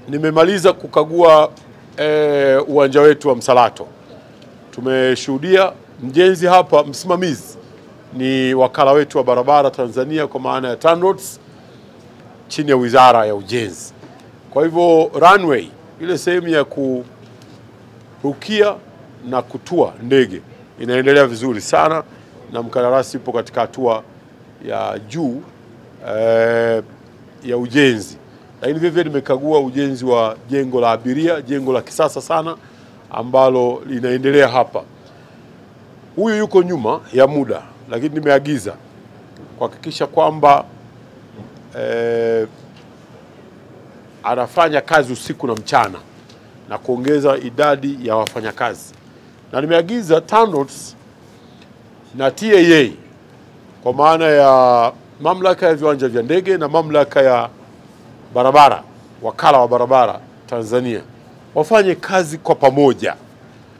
Nimemaliza kukagua uwanja wetu wa Msalato. Tumeshuhudia mjenzi hapa, msimamizi ni wakala wetu wa barabara Tanzania kwa maana ya TANROADS chini ya Wizara ya Ujenzi. Kwa hivyo runway, ile sehemu ya kurukia na kutua ndege inaendelea vizuri sana na mkandarasi yupo katika hatua ya juu ya ujenzi. Lakini vivyo nimekagua ujenzi wa jengo la abiria, jengo la kisasa sana ambalo linaendelea hapa. Huyu yuko nyuma ya muda, lakini nimeagiza kuhakikisha kwamba anafanya kazi usiku na mchana na kuongeza idadi ya wafanyakazi. Na nimeagiza TANROADS na TAA kwa maana ya mamlaka ya viwanja vya ndege na mamlaka ya barabara, wakala wa barabara Tanzania, wafanye kazi kwa pamoja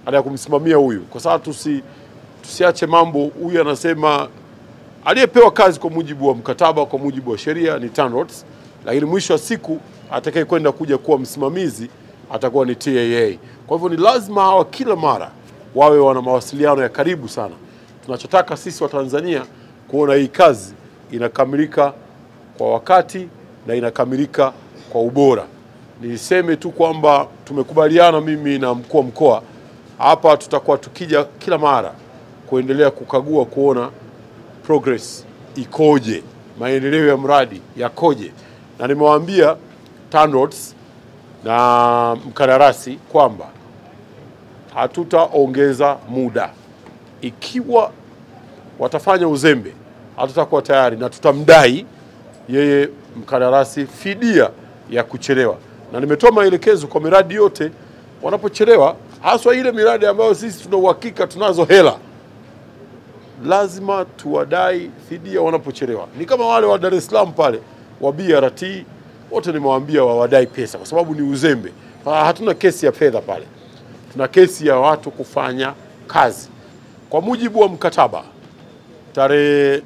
baada ya kumsimamia huyu, kwa sababu tusiache mambo. Huyu anasema aliyepewa kazi kwa mujibu wa mkataba, kwa mujibu wa sheria ni TANROADS, lakini mwisho wa siku atakaye kwenda kuja kuwa msimamizi atakuwa ni TAA. Kwa hivyo ni lazima hawa kila mara wawe wana mawasiliano ya karibu sana. Tunachotaka sisi wa Tanzania kuona hii kazi inakamilika kwa wakati na inakamilika kwa ubora. Niseme tu kwamba tumekubaliana mimi na mkuu wa mkoa hapa, tutakuwa tukija kila mara kuendelea kukagua kuona progress ikoje, maendeleo ya mradi yakoje. Na nimewaambia TANROADS na mkandarasi kwamba hatutaongeza muda. Ikiwa watafanya uzembe, hatutakuwa tayari na tutamdai yeye mkandarasi fidia ya kuchelewa. Na nimetoa maelekezo kwa miradi yote, wanapochelewa, haswa ile miradi ambayo sisi tuna uhakika tunazo hela, lazima tuwadai fidia wanapochelewa. Ni kama wale wa Dar es Salaam pale wa BRT, wote nimewaambia wawadai pesa kwa sababu ni uzembe. Hatuna kesi ya fedha pale, tuna kesi ya watu kufanya kazi kwa mujibu wa mkataba. Tarehe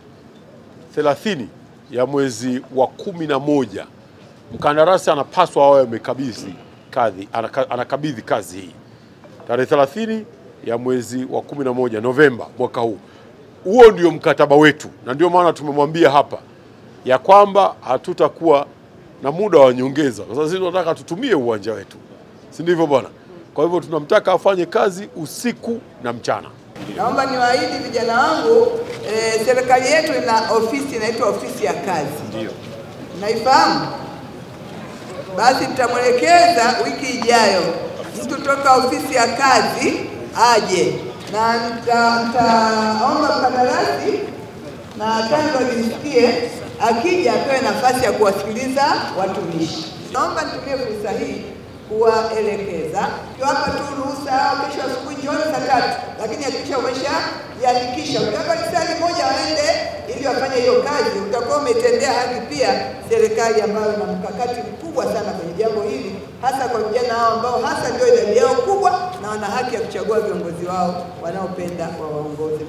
30 ya mwezi wa 11 mkandarasi anapaswa awe amekabidhi kazi, anakabidhi kazi hii tarehe 30 ya mwezi wa 11 Novemba mwaka huu. Huo ndio mkataba wetu, na ndio maana tumemwambia hapa ya kwamba hatutakuwa na muda wa nyongeza, kwa sababu sisi tunataka tutumie uwanja wetu, si ndivyo bwana? Kwa hivyo tunamtaka afanye kazi usiku na mchana. Naomba niwaahidi vijana wangu, serikali yetu ina ofisi inaitwa ofisi ya kazi. Ndio. Naifahamu? Basi tutamwelekeza wiki ijayo mtu kutoka ofisi ya kazi aje, na nitaomba mkandarasi na TANROADS nisikie, akija apewe nafasi ya kuwasikiliza watumishi. Naomba nitumie fursa hii kuwaelekeza, kiwapa tu ruhusa kesho asubuhi jioni saa 3, lakini hakikisha umeshajiandikisha. Ukiwapa lisali moja waende ili wafanye hiyo kazi, utakuwa umetendea haki pia serikali ambayo ina mkakati mkubwa sana kwenye jambo hili, hasa kwa vijana hao ambao hasa ndio idadi yao kubwa na wana haki ya kuchagua viongozi wao wanaopenda wawaongoze.